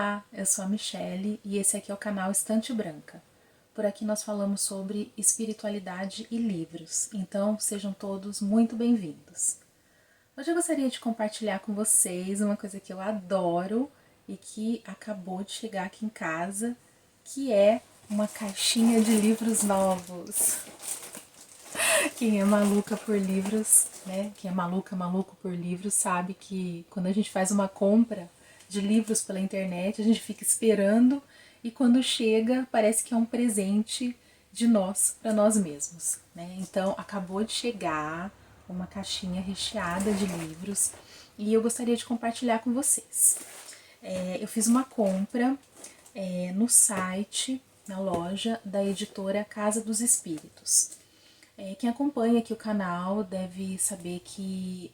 Olá, eu sou a Michele e esse aqui é o canal Estante Branca. Por aqui nós falamos sobre espiritualidade e livros, então sejam todos muito bem-vindos. Hoje eu gostaria de compartilhar com vocês uma coisa que eu adoro e que acabou de chegar aqui em casa, que é uma caixinha de livros novos. Quem é maluca por livros, né? Quem é maluco por livros sabe que quando a gente faz uma compra de livros pela internet, a gente fica esperando e quando chega parece que é um presente de nós para nós mesmos, né? Então acabou de chegar uma caixinha recheada de livros e eu gostaria de compartilhar com vocês. Eu fiz uma compra no site, na loja da editora Casa dos Espíritos. Quem acompanha aqui o canal deve saber que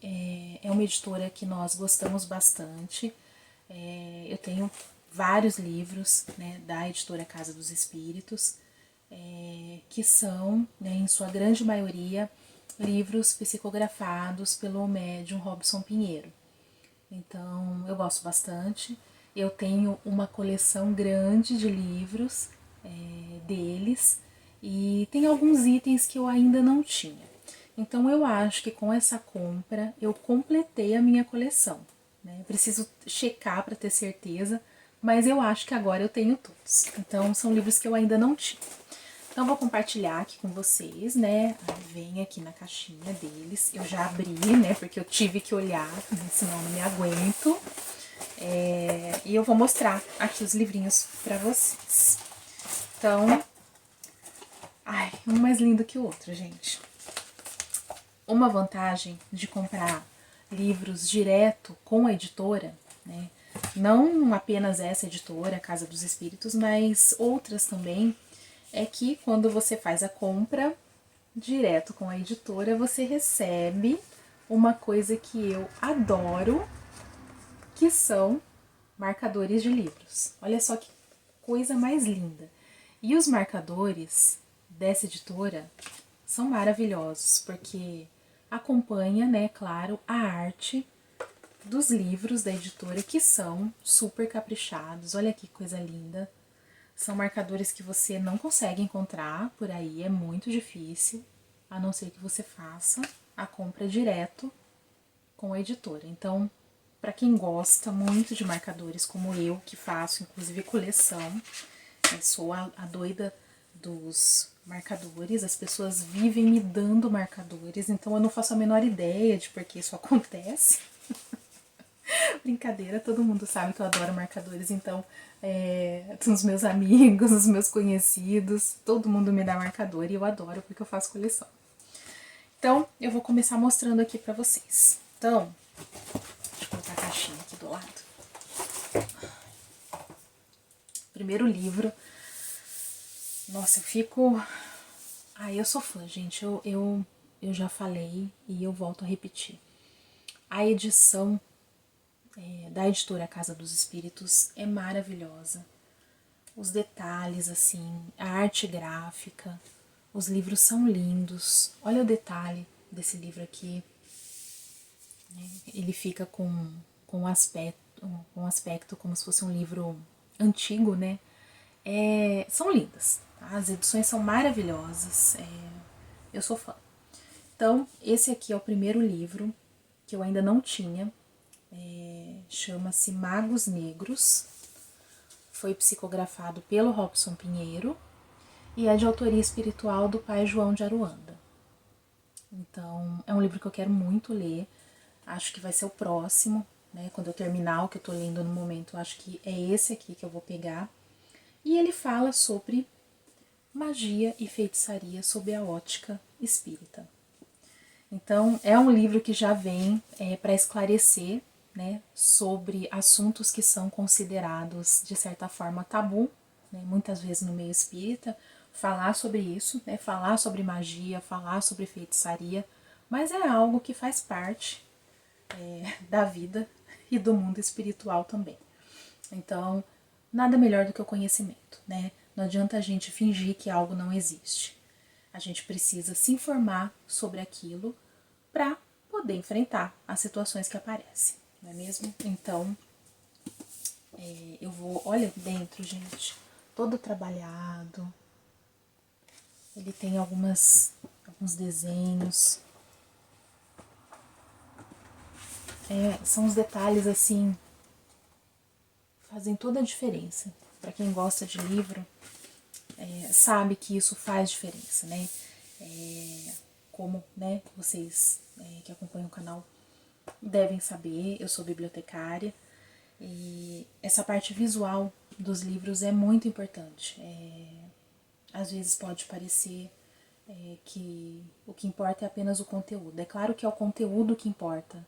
é uma editora que nós gostamos bastante. Eu tenho vários livros, né, da editora Casa dos Espíritos, que são, né, em sua grande maioria, livros psicografados pelo médium Robson Pinheiro. Então, eu gosto bastante. Eu tenho uma coleção grande de livros deles e tem alguns itens que eu ainda não tinha. Então, eu acho que com essa compra eu completei a minha coleção. Né? Preciso checar para ter certeza, mas eu acho que agora eu tenho todos. Então, são livros que eu ainda não tinha. Então, vou compartilhar aqui com vocês, né? Vem aqui na caixinha deles. Eu já abri, né? Porque eu tive que olhar, senão não me aguento. E eu vou mostrar aqui os livrinhos pra vocês. Então, ai, um mais lindo que o outro, gente. Uma vantagem de comprar livros direto com a editora, né? Não apenas essa editora, Casa dos Espíritos, mas outras também, é que quando você faz a compra direto com a editora, você recebe uma coisa que eu adoro, que são marcadores de livros. Olha só que coisa mais linda. E os marcadores dessa editora são maravilhosos, porque acompanha, né, claro, a arte dos livros da editora, que são super caprichados. Olha que coisa linda. São marcadores que você não consegue encontrar por aí, é muito difícil, a não ser que você faça a compra direto com a editora. Então, para quem gosta muito de marcadores, como eu, que faço inclusive coleção, eu sou a doida dos marcadores, as pessoas vivem me dando marcadores, então eu não faço a menor ideia de por que isso acontece. Brincadeira, todo mundo sabe que eu adoro marcadores, então os meus amigos, os meus conhecidos, todo mundo me dá marcador e eu adoro porque eu faço coleção. Então, eu vou começar mostrando aqui pra vocês. Então, deixa eu colocar a caixinha aqui do lado. Primeiro livro. Nossa, eu fico... Ai, eu sou fã, gente. Eu já falei e eu volto a repetir. A edição da editora Casa dos Espíritos é maravilhosa. Os detalhes, assim, a arte gráfica, os livros são lindos. Olha o detalhe desse livro aqui. Ele fica com um aspecto como se fosse um livro antigo, né? São lindas, tá? As edições são maravilhosas, eu sou fã. Então, esse aqui é o primeiro livro que eu ainda não tinha, chama-se Magos Negros, foi psicografado pelo Robson Pinheiro e é de autoria espiritual do pai João de Aruanda. Então, é um livro que eu quero muito ler, acho que vai ser o próximo, né? Quando eu terminar o que eu tô lendo no momento, eu acho que é esse aqui que eu vou pegar. E ele fala sobre magia e feitiçaria sob a ótica espírita. Então, é um livro que já vem para esclarecer, né, sobre assuntos que são considerados, de certa forma, tabu, né, muitas vezes no meio espírita, falar sobre isso, né, falar sobre magia, falar sobre feitiçaria, mas é algo que faz parte da vida e do mundo espiritual também. Então, nada melhor do que o conhecimento, né? Não adianta a gente fingir que algo não existe. A gente precisa se informar sobre aquilo para poder enfrentar as situações que aparecem, não é mesmo? Então, eu Olha dentro, gente. Todo trabalhado. Ele tem alguns desenhos. São os detalhes assim, fazem toda a diferença. Para quem gosta de livro, sabe que isso faz diferença, né? Como, né, vocês que acompanham o canal devem saber, eu sou bibliotecária e essa parte visual dos livros é muito importante. Às vezes pode parecer que o que importa é apenas o conteúdo. É claro que é o conteúdo que importa,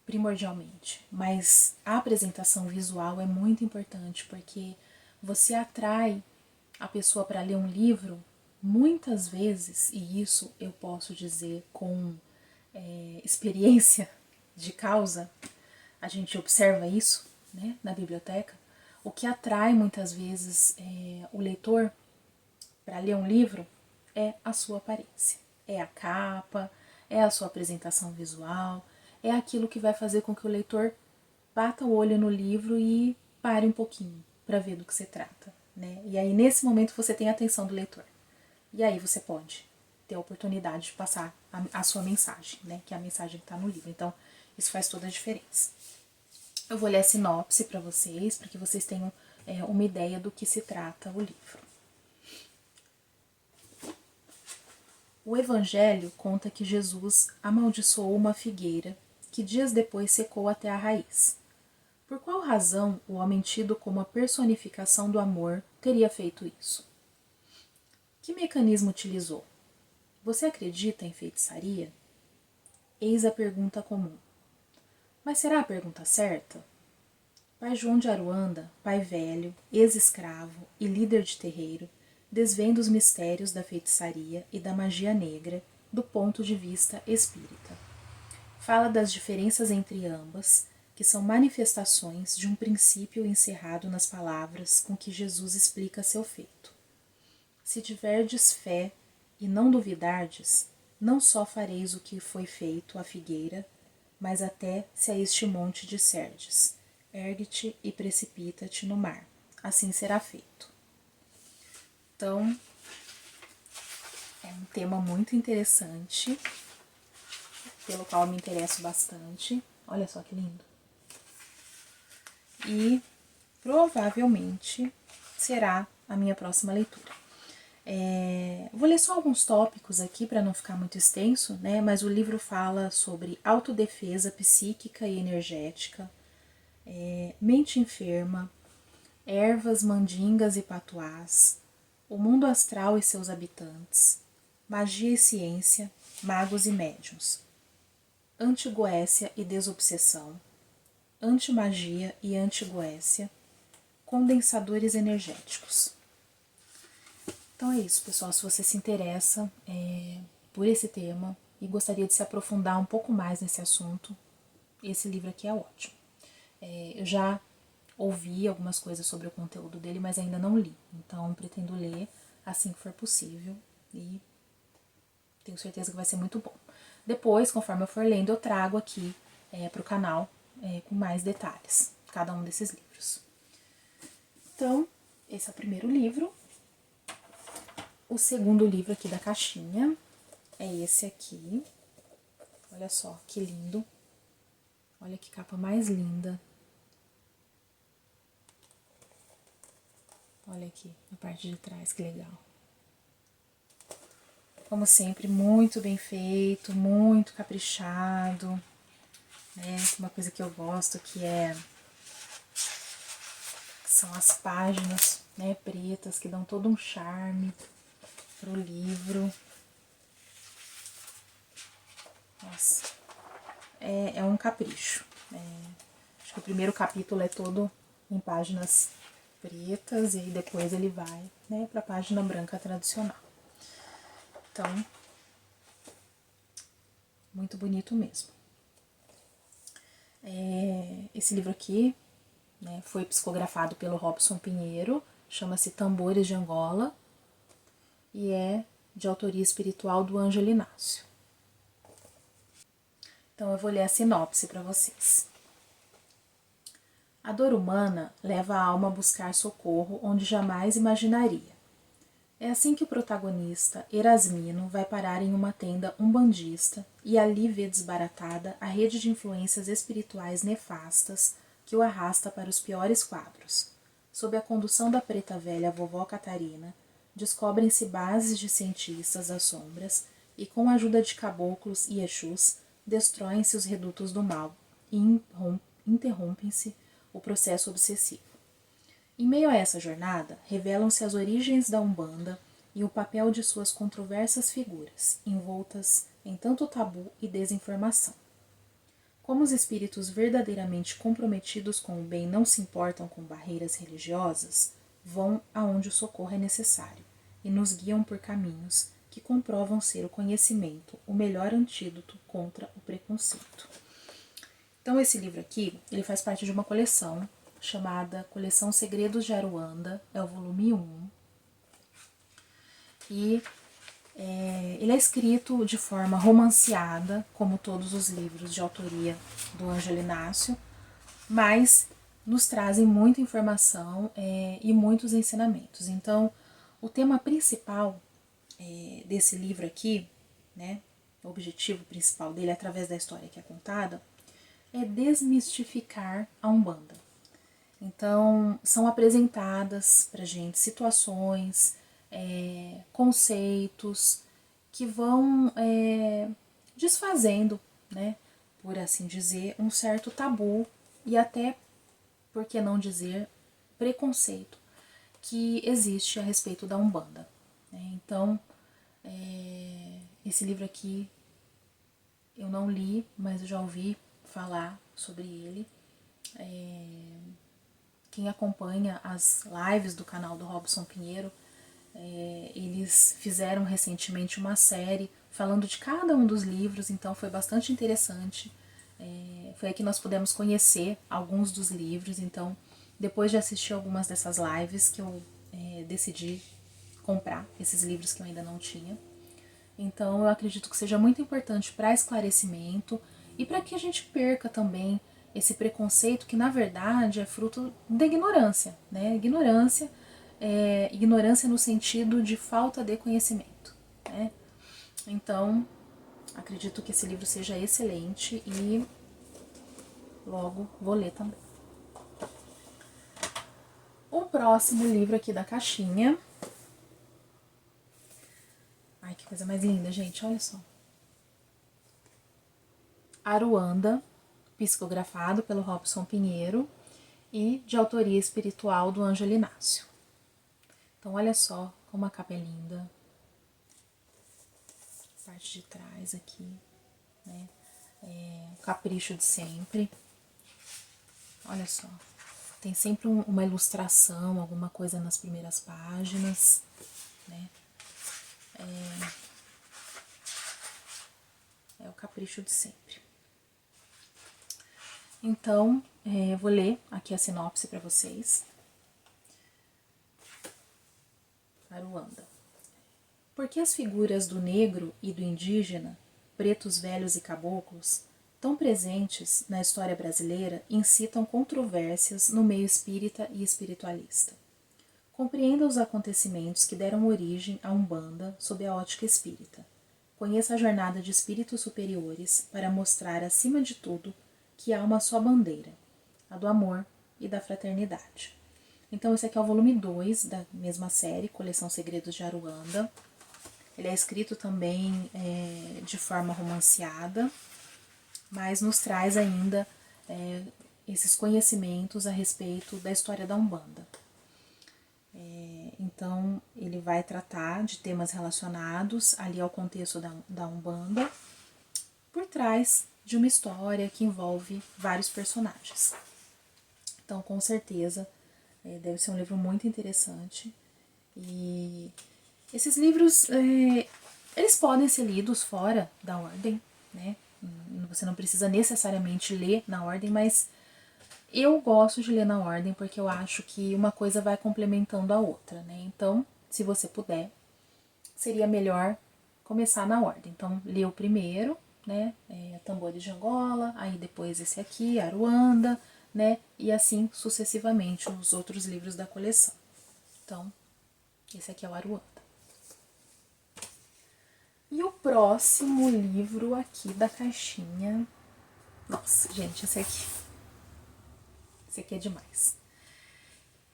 primordialmente, mas a apresentação visual é muito importante porque você atrai a pessoa para ler um livro muitas vezes, e isso eu posso dizer com experiência de causa, a gente observa isso, né, na biblioteca. O que atrai muitas vezes o leitor para ler um livro é a sua aparência, é a capa, é a sua apresentação visual, é aquilo que vai fazer com que o leitor bata o olho no livro e pare um pouquinho para ver do que se trata, né? E aí nesse momento você tem a atenção do leitor. E aí você pode ter a oportunidade de passar a sua mensagem, né? Que é a mensagem que está no livro. Então, isso faz toda a diferença. Eu vou ler a sinopse para que vocês tenham uma ideia do que se trata o livro. O Evangelho conta que Jesus amaldiçoou uma figueira que dias depois secou até a raiz. Por qual razão o homem tido como a personificação do amor teria feito isso? Que mecanismo utilizou? Você acredita em feitiçaria? Eis a pergunta comum. Mas será a pergunta certa? Pai João de Aruanda, pai velho, ex-escravo e líder de terreiro, desvenda os mistérios da feitiçaria e da magia negra do ponto de vista espírita. Fala das diferenças entre ambas, que são manifestações de um princípio encerrado nas palavras com que Jesus explica seu feito. Se tiverdes fé e não duvidardes, não só fareis o que foi feito à figueira, mas até se a este monte disserdes, ergue-te e precipita-te no mar, assim será feito. Então, é um tema muito interessante, pelo qual eu me interesso bastante. Olha só que lindo. E provavelmente será a minha próxima leitura. Vou ler só alguns tópicos aqui para não ficar muito extenso, né? Mas o livro fala sobre autodefesa psíquica e energética, mente enferma, ervas, mandingas e patuás, o mundo astral e seus habitantes, magia e ciência, magos e médiuns, antigoécia e desobsessão, antimagia e antigoécia, condensadores energéticos. Então é isso, pessoal. Se você se interessa por esse tema e gostaria de se aprofundar um pouco mais nesse assunto, esse livro aqui é ótimo. Eu já ouvi algumas coisas sobre o conteúdo dele, mas ainda não li. Então pretendo ler assim que for possível e tenho certeza que vai ser muito bom. Depois, conforme eu for lendo, eu trago aqui para o canal com mais detalhes, cada um desses livros. Então, esse é o primeiro livro. O segundo livro aqui da caixinha é esse aqui. Olha só que lindo. Olha que capa mais linda. Olha aqui na parte de trás, que legal. Como sempre, muito bem feito, muito caprichado. Né? Uma coisa que eu gosto que são as páginas, né, pretas, que dão todo um charme pro livro. Nossa, é um capricho. Acho que o primeiro capítulo é todo em páginas pretas e depois ele vai, né, para a página branca tradicional. Então, muito bonito mesmo. Esse livro aqui, né, foi psicografado pelo Robson Pinheiro, chama-se Tambores de Angola e é de autoria espiritual do Ângelo Inácio. Então eu vou ler a sinopse para vocês. A dor humana leva a alma a buscar socorro onde jamais imaginaria. É assim que o protagonista, Erasmino, vai parar em uma tenda umbandista e ali vê desbaratada a rede de influências espirituais nefastas que o arrasta para os piores quadros. Sob a condução da preta velha vovó Catarina, descobrem-se bases de cientistas das sombras e, com a ajuda de caboclos e exus, destroem-se os redutos do mal e interrompem-se o processo obsessivo. Em meio a essa jornada, revelam-se as origens da Umbanda e o papel de suas controversas figuras, envoltas em tanto tabu e desinformação. Como os espíritos verdadeiramente comprometidos com o bem não se importam com barreiras religiosas, vão aonde o socorro é necessário e nos guiam por caminhos que comprovam ser o conhecimento o melhor antídoto contra o preconceito. Então esse livro aqui, ele faz parte de uma coleção chamada Coleção Segredos de Aruanda, é o volume 1. E ele é escrito de forma romanceada, como todos os livros de autoria do Ângelo Inácio, mas nos trazem muita informação e muitos ensinamentos. Então, o tema principal desse livro aqui, né, o objetivo principal dele, através da história que é contada, é desmistificar a Umbanda. Então, são apresentadas para gente situações, conceitos que vão desfazendo, né, por assim dizer, um certo tabu e até, por que não dizer, preconceito que existe a respeito da Umbanda. Né? Então, esse livro aqui eu não li, mas eu já ouvi falar sobre ele. Quem acompanha as lives do canal do Robson Pinheiro, eles fizeram recentemente uma série falando de cada um dos livros, então foi bastante interessante. Foi aí que nós pudemos conhecer alguns dos livros, então depois de assistir algumas dessas lives que eu decidi comprar esses livros que eu ainda não tinha. Então eu acredito que seja muito importante para esclarecimento e para que a gente perca também esse preconceito que na verdade é fruto da ignorância, né? Ignorância no sentido de falta de conhecimento, né? Então, acredito que esse livro seja excelente e logo vou ler também. O próximo livro aqui da caixinha. Ai, que coisa mais linda, gente, olha só. Aruanda, psicografado pelo Robson Pinheiro e de autoria espiritual do Ângelo Inácio. Então, olha só como a capa é linda. Parte de trás aqui, né? O capricho de sempre. Olha só. Tem sempre uma ilustração, alguma coisa nas primeiras páginas, né? É o capricho de sempre. Então, eu vou ler aqui a sinopse para vocês. Aruanda. Porque as figuras do negro e do indígena, pretos velhos e caboclos, tão presentes na história brasileira, incitam controvérsias no meio espírita e espiritualista. Compreenda os acontecimentos que deram origem à Umbanda sob a ótica espírita. Conheça a jornada de espíritos superiores para mostrar, acima de tudo, que há uma só bandeira, a do amor e da fraternidade. Então esse aqui é o volume 2 da mesma série, Coleção Segredos de Aruanda. Ele é escrito também de forma romanceada, mas nos traz ainda esses conhecimentos a respeito da história da Umbanda. Então, ele vai tratar de temas relacionados ali ao contexto da Umbanda, por trás de uma história que envolve vários personagens. Então, com certeza, deve ser um livro muito interessante. E esses livros, eles podem ser lidos fora da ordem, né? Você não precisa necessariamente ler na ordem, mas eu gosto de ler na ordem porque eu acho que uma coisa vai complementando a outra, né? Então, se você puder, seria melhor começar na ordem. Então, lê o primeiro, né? Tambores de Angola, aí depois esse aqui, Aruanda, né? E assim sucessivamente os outros livros da coleção. Então, esse aqui é o Aruanda. E o próximo livro aqui da caixinha... Nossa, gente, esse aqui é demais.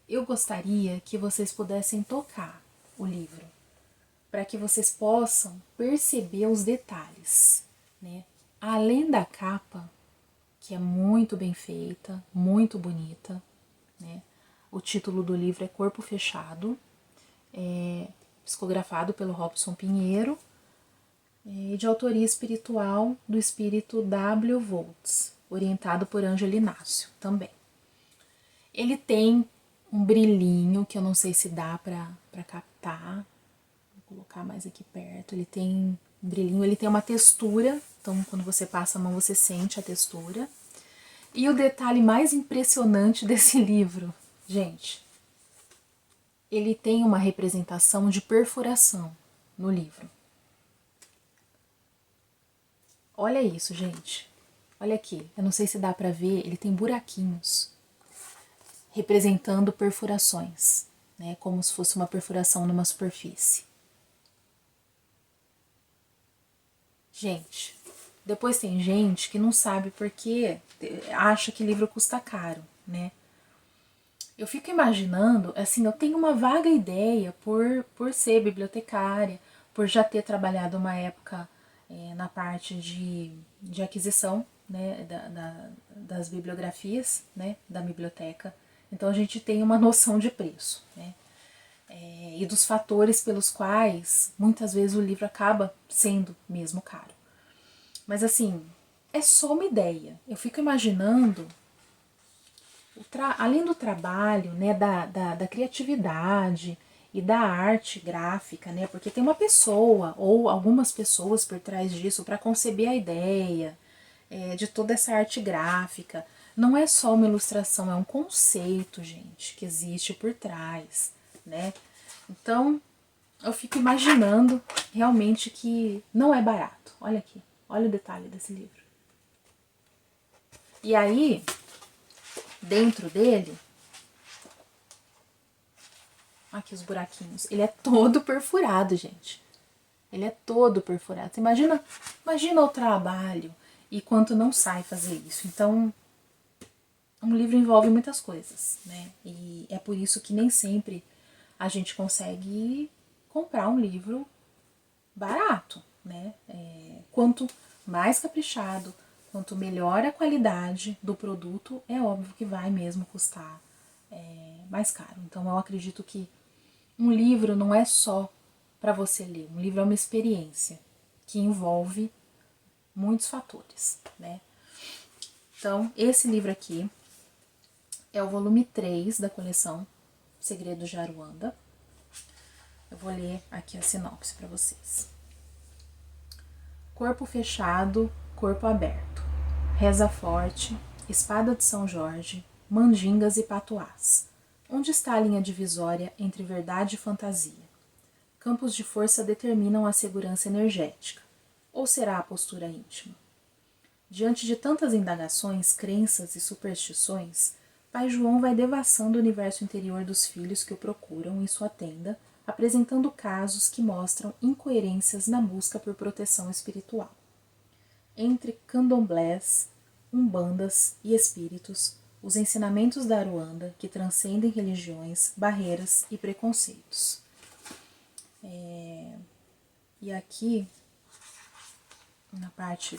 Eu gostaria que vocês pudessem tocar o livro, para que vocês possam perceber os detalhes, né? Além da capa, que é muito bem feita, muito bonita, né? O título do livro é Corpo Fechado, psicografado pelo Robson Pinheiro, de autoria espiritual do espírito W. Voltz, orientado por Ângelo Inácio também. Ele tem um brilhinho que eu não sei se dá pra captar. Vou colocar mais aqui perto. Ele tem um brilhinho, ele tem uma textura, então quando você passa a mão você sente a textura. E o detalhe mais impressionante desse livro, gente, ele tem uma representação de perfuração no livro. Olha isso, gente. Olha aqui, eu não sei se dá pra ver, ele tem buraquinhos representando perfurações, né, como se fosse uma perfuração numa superfície. Gente, depois tem gente que não sabe porque acha que livro custa caro, né? Eu fico imaginando, assim, eu tenho uma vaga ideia por ser bibliotecária, por já ter trabalhado uma época na parte de aquisição, né, das bibliografias, né, da biblioteca. Então a gente tem uma noção de preço, né? E dos fatores pelos quais muitas vezes o livro acaba sendo mesmo caro. Mas assim, é só uma ideia. Eu fico imaginando, além do trabalho, né, da criatividade e da arte gráfica, né, porque tem uma pessoa ou algumas pessoas por trás disso para conceber a ideia de toda essa arte gráfica. Não é só uma ilustração, é um conceito, gente, que existe por trás, né? Então, eu fico imaginando realmente que não é barato. Olha aqui, olha o detalhe desse livro. E aí, dentro dele, aqui os buraquinhos, ele é todo perfurado, gente. Ele é todo perfurado. Você imagina o trabalho e quanto não sai fazer isso. Então, um livro envolve muitas coisas, né? E é por isso que nem sempre a gente consegue comprar um livro barato, né? Quanto mais caprichado, quanto melhor a qualidade do produto, é óbvio que vai mesmo custar mais caro. Então eu acredito que um livro não é só para você ler, um livro é uma experiência que envolve muitos fatores, né? Então, esse livro aqui é o volume 3 da coleção Segredos de Aruanda. Eu vou ler aqui a sinopse para vocês. Corpo fechado, corpo aberto. Reza forte, espada de São Jorge, mandingas e patuás. Onde está a linha divisória entre verdade e fantasia? Campos de força determinam a segurança energética. Ou será a postura íntima? Diante de tantas indagações, crenças e superstições, Pai João vai devassando o universo interior dos filhos que o procuram em sua tenda, apresentando casos que mostram incoerências na busca por proteção espiritual. Entre candomblés, umbandas e espíritos, os ensinamentos da Aruanda que transcendem religiões, barreiras e preconceitos. E aqui,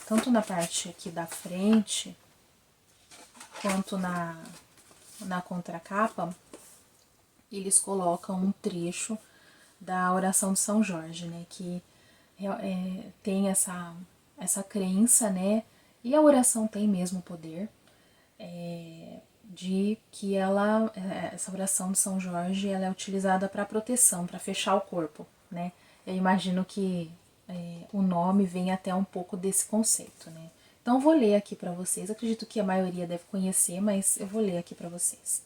tanto na parte aqui da frente, quanto na contracapa, eles colocam um trecho da oração de São Jorge, né, que tem essa crença, né, e a oração tem mesmo poder, de que essa oração de São Jorge, ela é utilizada para proteção, para fechar o corpo, né. Eu imagino que o nome vem até um pouco desse conceito, né. Então eu vou ler aqui para vocês, acredito que a maioria deve conhecer, mas eu vou ler aqui para vocês.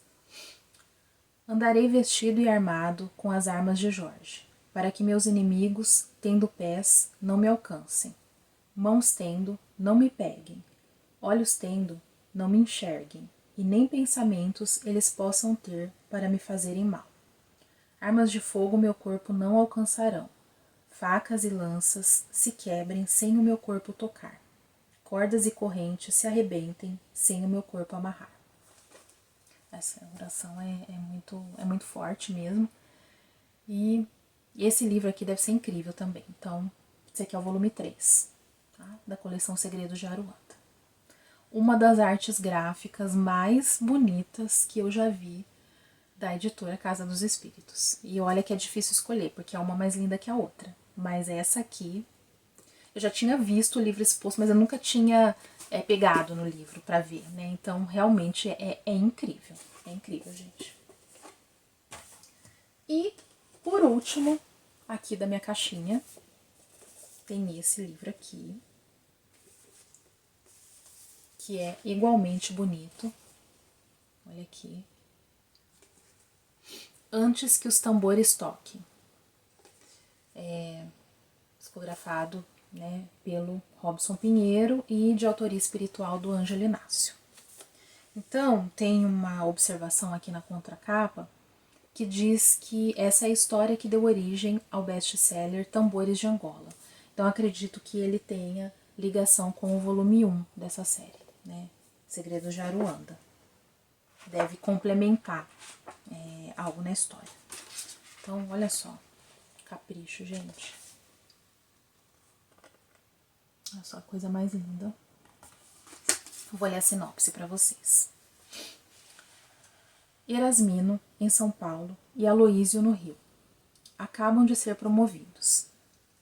Andarei vestido e armado com as armas de Jorge, para que meus inimigos, tendo pés, não me alcancem, mãos tendo, não me peguem, olhos tendo, não me enxerguem, e nem pensamentos eles possam ter para me fazerem mal. Armas de fogo meu corpo não alcançarão, facas e lanças se quebrem sem o meu corpo tocar, cordas e correntes se arrebentem sem o meu corpo amarrar. Essa oração é muito forte mesmo. E esse livro aqui deve ser incrível também. Então, esse aqui é o volume 3, tá? Da coleção Segredos de Aruanda. Uma das artes gráficas mais bonitas que eu já vi da editora Casa dos Espíritos. E olha que é difícil escolher, porque é uma mais linda que a outra. Mas essa aqui, eu já tinha visto o livro exposto, mas eu nunca tinha pegado no livro pra ver, né? Então, realmente é incrível. É incrível, gente. E, por último, aqui da minha caixinha, tem esse livro aqui, que é igualmente bonito. Olha aqui. Antes que os tambores toquem. Psicografado, né, pelo Robson Pinheiro e de autoria espiritual do Ângelo Inácio. Então, tem uma observação aqui na contracapa que diz que essa é a história que deu origem ao best-seller Tambores de Angola. Então, acredito que ele tenha ligação com o volume 1 dessa série, né? Segredos de Aruanda. Deve complementar algo na história. Então, olha só. Capricho, gente. Olha só a coisa mais linda. Vou ler a sinopse para vocês. Erasmino, em São Paulo, e Aloísio, no Rio. Acabam de ser promovidos.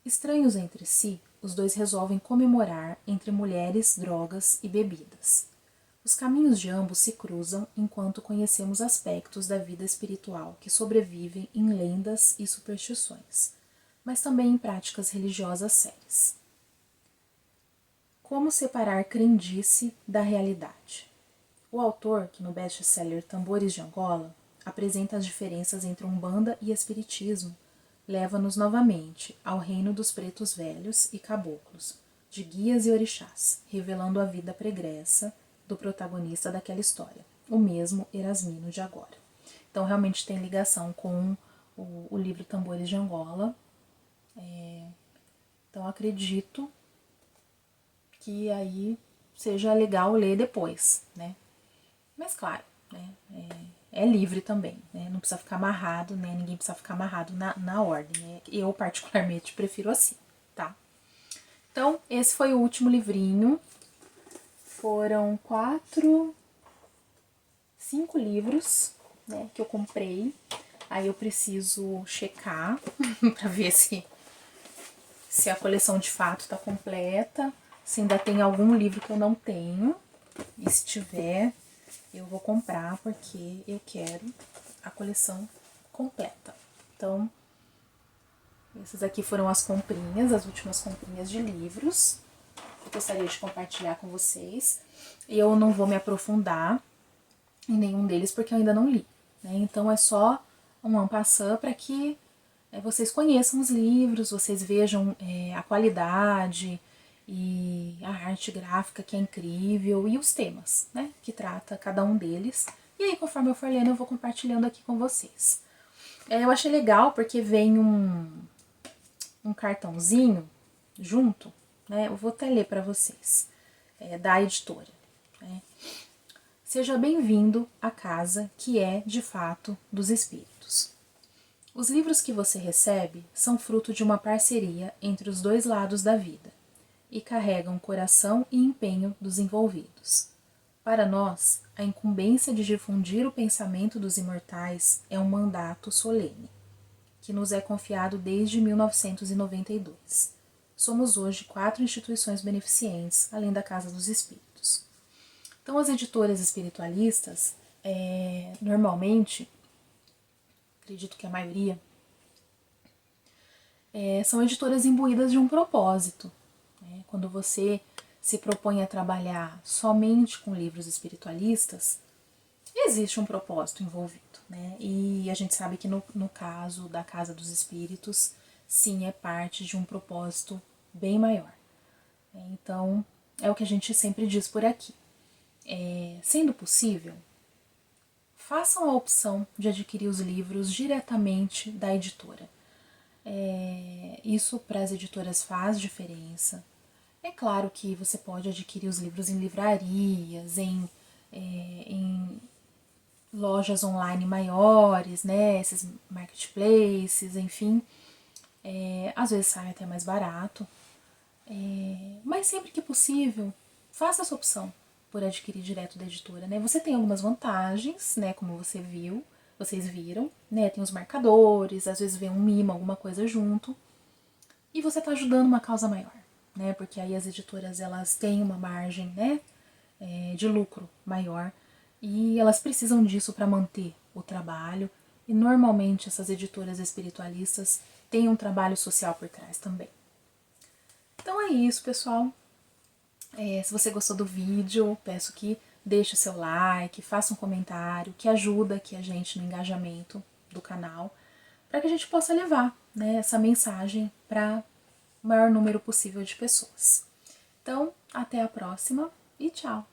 Estranhos entre si, os dois resolvem comemorar entre mulheres, drogas e bebidas. Os caminhos de ambos se cruzam enquanto conhecemos aspectos da vida espiritual que sobrevivem em lendas e superstições, mas também em práticas religiosas sérias. Como separar crendice da realidade? O autor, que no best-seller Tambores de Angola, apresenta as diferenças entre Umbanda e Espiritismo, leva-nos novamente ao reino dos pretos velhos e caboclos, de guias e orixás, revelando a vida pregressa do protagonista daquela história, o mesmo Erasmino de agora. Então, realmente tem ligação com o livro Tambores de Angola. Então, acredito que aí seja legal ler depois, né? Mas claro, né? É livre também, né? Não precisa ficar amarrado, né? Ninguém precisa ficar amarrado na ordem, né? Eu particularmente prefiro assim, tá? Então, esse foi o último livrinho. Foram 5 livros, né? Que eu comprei. Aí eu preciso checar pra ver se a coleção de fato tá completa. Se ainda tem algum livro que eu não tenho. E se tiver, eu vou comprar porque eu quero a coleção completa. Então, essas aqui foram as comprinhas, as últimas comprinhas de livros que eu gostaria de compartilhar com vocês. E eu não vou me aprofundar em nenhum deles porque eu ainda não li, né? Então é só um en passant para que vocês conheçam os livros, vocês vejam a qualidade e a arte gráfica que é incrível e os temas, né, que trata cada um deles. E aí, conforme eu for lendo, eu vou compartilhando aqui com vocês. Eu achei legal porque vem um cartãozinho junto, né, eu vou até ler para vocês, da editora, né? Seja bem-vindo à casa que é, de fato, dos espíritos. Os livros que você recebe são fruto de uma parceria entre os dois lados da vida e carregam coração e empenho dos envolvidos. Para nós, a incumbência de difundir o pensamento dos imortais é um mandato solene, que nos é confiado desde 1992. Somos hoje 4 instituições beneficentes, além da Casa dos Espíritos. Então, as editoras espiritualistas, normalmente, acredito que a maioria, são editoras imbuídas de um propósito. Né? Quando você se propõe a trabalhar somente com livros espiritualistas, existe um propósito envolvido. Né? E a gente sabe que no caso da Casa dos Espíritos, sim, é parte de um propósito bem maior. Então, é o que a gente sempre diz por aqui. Sendo possível, façam a opção de adquirir os livros diretamente da editora. Isso para as editoras faz diferença. É claro que você pode adquirir os livros em livrarias, em lojas online maiores, né? Esses marketplaces, enfim. Às vezes sai até mais barato. Mas sempre que possível, faça essa opção por adquirir direto da editora, né? Você tem algumas vantagens, né? Como vocês viram, né? Tem os marcadores, às vezes vem um mimo, alguma coisa junto. E você está ajudando uma causa maior, né? Porque aí as editoras, elas têm uma margem, né? De lucro maior e elas precisam disso para manter o trabalho. E normalmente essas editoras espiritualistas têm um trabalho social por trás também. Então é isso, pessoal. Se você gostou do vídeo, peço que deixe o seu like, faça um comentário, que ajuda aqui a gente no engajamento do canal, para que a gente possa levar, né, essa mensagem para o maior número possível de pessoas. Então, até a próxima e tchau!